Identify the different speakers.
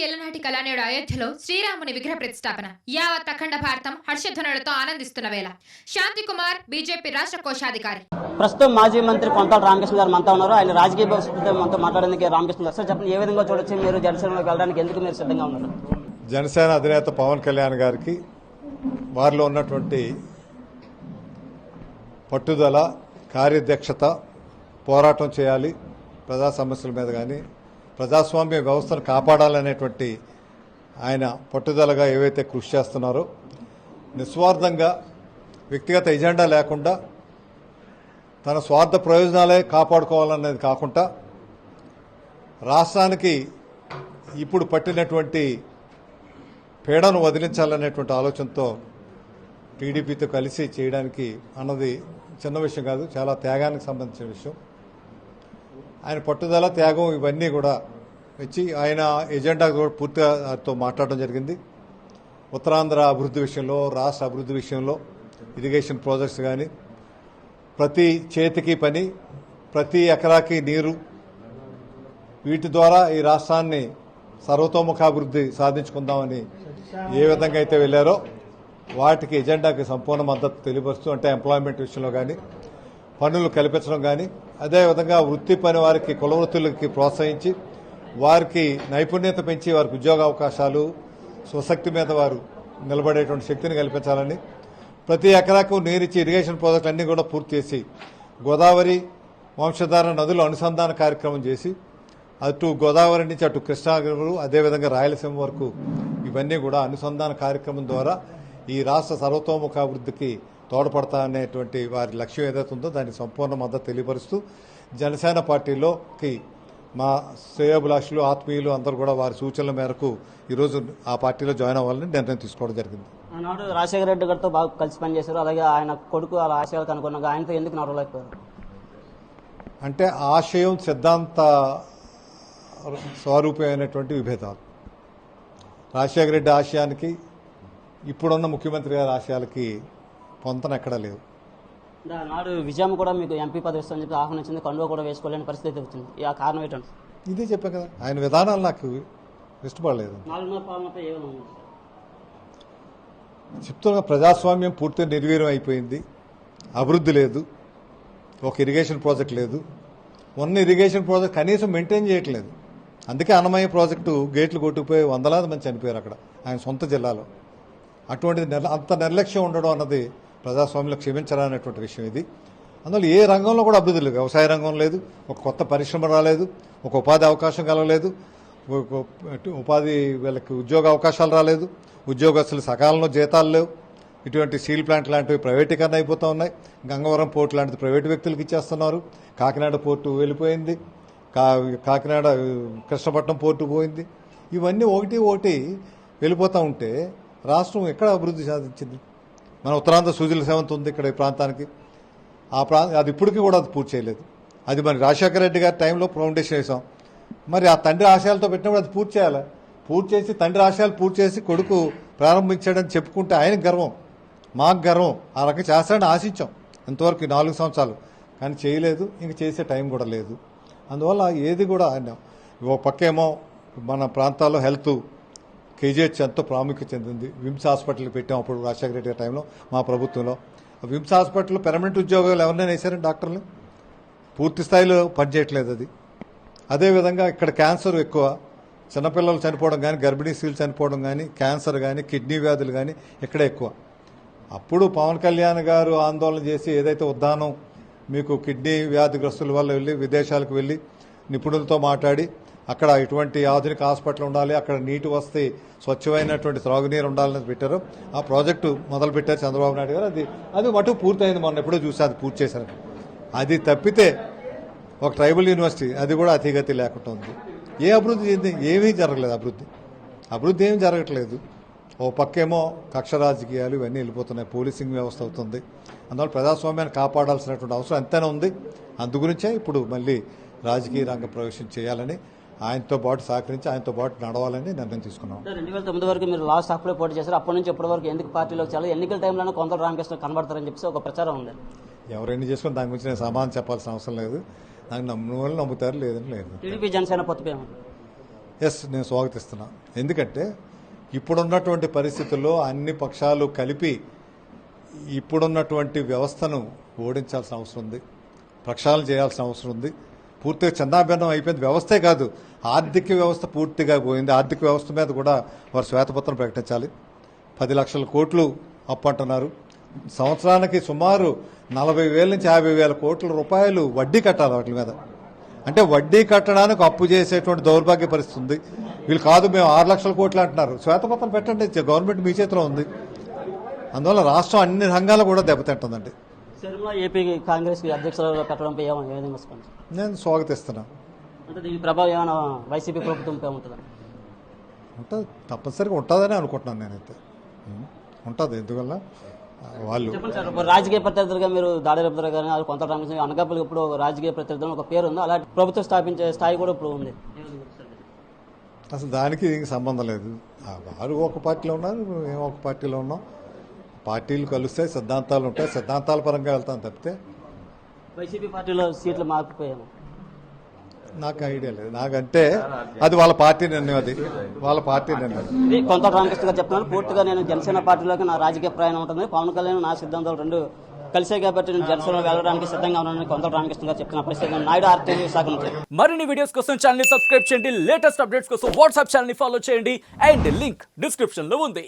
Speaker 1: ఏళ్లనాటి కళానేడు అయోధ్యలో శ్రీరాముని విగ్రహ ప్రతిష్టాపన యావత్ అఖండ భారతం హర్షధ్వనులతో ఆనందిస్తున్న వేళ. శాంతి కుమార్, బీజేపీ రాష్ట్ర కోశాధికారి.
Speaker 2: ప్రస్తుతం మాజీ మంత్రి కొంతాల రామకృష్ణ గారు మనతో ఉన్నారు. ఆయన రాజకీయ భవిష్యత్తు మనతో మాట్లాడేందుకు రామకృష్ణ గారు. సార్ చెప్పండి, ఏ విధంగా చూడొచ్చు మీరు జనసేనలోకి వెళ్ళడానికి ఎందుకు మీరు సిద్ధంగా ఉన్నారు?
Speaker 3: జనసేన అధినేత పవన్ కళ్యాణ్ గారికి వారిలో ఉన్నటువంటి పట్టుదల, కార్యదక్షత, పోరాటం చేయాలి ప్రజా సమస్యల మీద కానీ ప్రజాస్వామ్య వ్యవస్థను కాపాడాలనేటువంటి ఆయన పట్టుదలగా ఏవైతే కృషి చేస్తున్నారో, నిస్వార్థంగా వ్యక్తిగత ఎజెండా లేకుండా తన స్వార్థ ప్రయోజనాలే కాపాడుకోవాలనేది కాకుండా రాష్ట్రానికి ఇప్పుడు పట్టినటువంటి పీడను వదిలించాలనేటువంటి ఆలోచనతో టీడీపీతో కలిసి చేయడానికి అన్నది చిన్న విషయం కాదు, చాలా త్యాగానికి సంబంధించిన విషయం. ఆయన పట్టుదల, త్యాగం ఇవన్నీ కూడా వచ్చి ఆయన ఎజెండా కూడా పూర్తిగా వారితో మాట్లాడడం జరిగింది. ఉత్తరాంధ్ర అభివృద్ధి విషయంలో, రాష్ట్ర అభివృద్ధి విషయంలో, ఇరిగేషన్ ప్రాజెక్ట్స్ కానీ, ప్రతి చేతికి పని, ప్రతి ఎకరాకి నీరు, వీటి ద్వారా ఈ రాష్ట్రాన్ని సర్వతోముఖాభివృద్ధి సాధించుకుందామని ఏ విధంగా అయితే వెళ్లారో వాటికి ఎజెండాకి సంపూర్ణ మద్దతు తెలియపరుస్తూ, అంటే ఎంప్లాయ్మెంట్ విషయంలో కానీ, పనులు కల్పించడం కానీ, అదేవిధంగా వృత్తి పని వారికి, కుల వృత్తులకి ప్రోత్సహించి వారికి నైపుణ్యత పెంచి వారికి ఉద్యోగ అవకాశాలు, స్వశక్తి మీద వారు నిలబడేటువంటి శక్తిని కల్పించాలని, ప్రతి ఎకరాకు నీరిచ్చి ఇరిగేషన్ ప్రాజెక్టులు అన్నీ కూడా పూర్తి చేసి గోదావరి, వంశధార నదుల అనుసంధాన కార్యక్రమం చేసి అటు గోదావరి నుంచి అటు కృష్ణా, అదేవిధంగా రాయలసీమ వరకు ఇవన్నీ కూడా అనుసంధాన కార్యక్రమం ద్వారా ఈ రాష్ట్ర సర్వతోముఖాభివృద్ధికి తోడ్పడతా అనేటువంటి వారి లక్ష్యం ఏదైతే ఉందో దానికి సంపూర్ణ మద్దతు తెలియపరుస్తూ జనసేన పార్టీలోకి మా శ్రేయోభిలాషులు, ఆత్మీయులు అందరూ కూడా వారి సూచనల మేరకు ఈరోజు ఆ పార్టీలో జాయిన్ అవ్వాలని నిర్ణయం తీసుకోవడం జరిగింది.
Speaker 2: ఆనాడు రాజశేఖర రెడ్డి గారితో బాగా కలిసి పనిచేశారు, అలాగే ఆయన కొడుకు అలా ఆశయాలకు అనుకున్నాగా ఆయనతో ఎందుకు నడవలేకపోయారు?
Speaker 3: అంటే ఆశయం, సిద్ధాంత స్వరూపమైనటువంటి విభేదాలు. రాజశేఖర రెడ్డి ఆశయానికి ఇప్పుడున్న ముఖ్యమంత్రి గారి ఆశయాలకి పొంతన ఎక్కడా లేదు.
Speaker 2: నాడు విజయం కూడా మీకు ఎంపీ పదవి ఇస్తామని చెప్పి ఆహ్వానించింది, కండువా కూడా వేసుకోలేని పరిస్థితి వచ్చింది. ఆ కారణం ఏంటంటే
Speaker 3: ఇదే చెప్పా కదా, ఆయన విధానాలు నాకు ఇష్టపడలేదు. చెప్తున్నా, ప్రజాస్వామ్యం పూర్తిగా నిర్వీర్యం అయిపోయింది, అభివృద్ధి లేదు, ఒక ఇరిగేషన్ ప్రాజెక్ట్ లేదు, ఉన్న ఇరిగేషన్ ప్రాజెక్ట్ కనీసం మెయింటైన్ చేయట్లేదు. అందుకే అన్నమయ్య ప్రాజెక్టు గేట్లు కొట్టుకుపోయి వందలాది మంది చనిపోయారు అక్కడ, ఆయన సొంత జిల్లాలో. అటువంటిది అంత నిర్లక్ష్యం ఉండడం అన్నది ప్రజాస్వామ్యంలో క్షమించాలనేటువంటి విషయం ఇది. అందువల్ల ఏ రంగంలో కూడా అభివృద్ధి లేదు. వ్యవసాయ రంగం లేదు, ఒక కొత్త పరిశ్రమ రాలేదు, ఒక ఉపాధి అవకాశం కలగలేదు, ఉపాధి వీళ్ళకి ఉద్యోగ అవకాశాలు రాలేదు, ఉద్యోగస్తులు సకాలంలో జీతాలు లేవు. ఇటువంటి స్టీల్ ప్లాంట్ లాంటివి ప్రైవేటీకరణ అయిపోతూ ఉన్నాయి. గంగవరం పోర్టు లాంటిది ప్రైవేటు వ్యక్తులకు ఇచ్చేస్తున్నారు. కాకినాడ పోర్టు వెళ్ళిపోయింది, కాకినాడ కృష్ణపట్నం పోర్టు పోయింది. ఇవన్నీ ఒకటి ఒకటి వెళ్ళిపోతూ ఉంటే రాష్ట్రం ఎక్కడ అభివృద్ధి సాధించింది? మన ఉత్తరాంధ్ర సూజుల సేవంత ఉంది ఇక్కడ ఈ ప్రాంతానికి, అది ఇప్పటికీ కూడా అది పూర్తి చేయలేదు. అది మరి రాజశేఖర రెడ్డి గారి టైంలో ఫౌండేషన్ వేసాం, మరి ఆ తండ్రి ఆశయాలతో పెట్టినప్పుడు అది పూర్తి చేయాలి. పూర్తి చేసి తండ్రి ఆశయాలు పూర్తి చేసి కొడుకు ప్రారంభించాడని చెప్పుకుంటే ఆయన గర్వం, మాకు గర్వం. ఆ రకంగా చేస్తాడని ఆశించాం ఇంతవరకు 4 సంవత్సరాలు, కానీ చేయలేదు, ఇంక చేసే టైం కూడా లేదు. అందువల్ల ఏది కూడా ఆయన ఓ పక్కేమో మన ప్రాంతాల్లో హెల్త్ కేజీహెచ్ ఎంతో ప్రాముఖ్యత చెందింది. విమ్స్ హాస్పిటల్ పెట్టాం అప్పుడు రాజశేఖర రెడ్డి టైంలో మా ప్రభుత్వంలో. విమ్స్ హాస్పిటల్లో పెర్మనెంట్ ఉద్యోగాలు ఎవరినైనా వేశారండి డాక్టర్లు? పూర్తి స్థాయిలో పనిచేయట్లేదు అది. అదేవిధంగా ఇక్కడ క్యాన్సర్ ఎక్కువ, చిన్నపిల్లలు చనిపోవడం కానీ, గర్భిణీ స్త్రీలు చనిపోవడం కానీ, క్యాన్సర్ కానీ, కిడ్నీ వ్యాధులు కానీ ఇక్కడే ఎక్కువ. అప్పుడు పవన్ కళ్యాణ్ గారు ఆందోళన చేసి ఏదైతే ఉద్దానం మీకు కిడ్నీ వ్యాధిగ్రస్తుల వల్ల వెళ్ళి విదేశాలకు వెళ్ళి నిపుణులతో మాట్లాడి అక్కడ ఇటువంటి ఆధునిక హాస్పిటల్ ఉండాలి, అక్కడ నీటి వస్తే స్వచ్ఛమైనటువంటి త్రాగునీరు ఉండాలని పెట్టారు. ఆ ప్రాజెక్టు మొదలుపెట్టారు చంద్రబాబు నాయుడు గారు. అది మటుకు పూర్తయింది, మొన్న ఎప్పుడో చూసి అది పూర్తి చేశారు. అది తప్పితే ఒక ట్రైబల్ యూనివర్సిటీ అది కూడా అతిగతి లేకుండా ఉంది. ఏ అభివృద్ధి చెంది? ఏమీ జరగలేదు. అభివృద్ధి ఏమీ జరగట్లేదు. ఓ పక్కేమో కక్ష రాజకీయాలు ఇవన్నీ వెళ్ళిపోతున్నాయి, పోలీసింగ్ వ్యవస్థ అవుతుంది. అందువల్ల ప్రజాస్వామ్యాన్ని కాపాడాల్సినటువంటి అవసరం ఎంతైనా ఉంది. అందుగురించే ఇప్పుడు మళ్ళీ రాజకీయ రంగ ప్రవేశం చేయాలని, ఆయనతో పాటు సహకరించి ఆయనతో పాటు నడవాలని నిర్ణయం తీసుకున్నాం.
Speaker 2: 2009 వరకు మీరు లాస్ట్ అప్పుడే పోటీ చేశారు, అప్పటి నుంచి ఇప్పటి వరకు ఎందుకు పార్టీలోకి చాలా ఎన్నికల టైంలోనే కొంతల రామకృష్ణ కనబడతారని చెప్పి ఒక ప్రచారం ఉంది.
Speaker 3: ఎవరైనా చేసుకుని దాని గురించి నేను సమాధానం చెప్పాల్సిన అవసరం లేదు. నాకు నమ్మిన వాళ్ళు నమ్ముతారు, లేదని లేదు.
Speaker 2: టీడీపీ జనసేన పొత్తు
Speaker 3: ఎస్, నేను స్వాగతిస్తున్నా. ఎందుకంటే ఇప్పుడున్నటువంటి పరిస్థితుల్లో అన్ని పక్షాలు కలిపి ఇప్పుడున్నటువంటి వ్యవస్థను ఓడించాల్సిన అవసరం ఉంది, ప్రక్షాళన చేయాల్సిన అవసరం ఉంది. పూర్తిగా చందాభిన్నం అయిపోయింది. వ్యవస్థే కాదు, ఆర్థిక వ్యవస్థ పూర్తిగా పోయింది. ఆర్థిక వ్యవస్థ మీద కూడా వారు శ్వేతపత్రం ప్రకటించాలి. 10 లక్షల కోట్లు అప్పు అంటున్నారు. సంవత్సరానికి సుమారు 40,000 నుంచి 50,000 కోట్ల రూపాయలు వడ్డీ కట్టాలి వాటి మీద. అంటే వడ్డీ కట్టడానికి అప్పు చేసేటువంటి దౌర్భాగ్య పరిస్థితి ఉంది. వీళ్ళు కాదు మేము 6 లక్షల కోట్లు అంటున్నారు. శ్వేతపత్రం పెట్టండి, గవర్నమెంట్ మీ చేతిలో ఉంది. అందువల్ల రాష్ట్రం అన్ని రంగాలు కూడా దెబ్బతింటుందండి.
Speaker 2: శర్మ ఏపీ కాంగ్రెస్ అధ్యక్షులుగా పెట్టడంపై ఏ విధంగా స్పందించారు?
Speaker 3: నేను స్వాగతిస్తున్నా.
Speaker 2: అంటే దీని ప్రభావం ఏమైనా వైసీపీ ప్రభుత్వంపై ఉంటుందా?
Speaker 3: ఉంటుంది, తప్పనిసరిగా ఉంటుందని అనుకుంటున్నాను నేనైతే. ఉంటుంది. ఎందువల్ల వాళ్ళు
Speaker 2: చెప్పండి సార్, ఇప్పుడు రాజకీయ ప్రత్యర్థులుగా మీరు దాడి రూపధర గారిని కొంత రామకృష్ణ అనకాపల్లి ఇప్పుడు ఒక రాజకీయ ప్రత్యర్థులు ఒక పేరు ఉంది, అలాంటి ప్రభుత్వం స్థాపించే స్థాయి కూడా ఇప్పుడు ఉంది.
Speaker 3: అసలు దానికి దీనికి సంబంధం లేదు. వారు ఒక పార్టీలో ఉన్నారు, మేము ఒక పార్టీలో ఉన్నాం. పార్టీలు కలుస్తాయి, సిద్ధాంతాలు ఉంటాయి, సిద్ధాంతాల పరంగా వెళ్తాం తప్పితే
Speaker 2: వైసీపీ పార్టీలో సీట్లు మార్పుపోయాము.
Speaker 3: నాకు ఐడియా లేదు. నాకంటే అది వాళ్ళ పార్టీ నిర్ణయం, అది వాళ్ళ పార్టీ నిర్ణయం.
Speaker 2: ఇది కొంత రామకృష్ణ గారు చెప్తున్నాను, పూర్తిగా నేను జనసేన పార్టీలోకి నా రాజకీయ ప్రయాణం ఉంటుంది. పవన్ కళ్యాణ్ నా సిద్ధాంతాలు రెండు కలిసే కాబట్టి నేను జనసేనలో వెళ్ళడానికి సిద్ధంగా ఉన్నానని కొంత రామకృష్ణ గారు చెప్తున్న పరిస్థితి. నాయుడు RTV విశాఖ నుంచి.
Speaker 4: మరిన్ని వీడియోస్ కోసం ఛానల్ ని సబ్స్క్రైబ్ చేయండి, లేటెస్ట్ అప్డేట్స్ కోసం వాట్సాప్ ఛానల్ ని ఫాలో చేయండి అండ్ లింక్ డిస్క్రిప్షన్ లో ఉంది.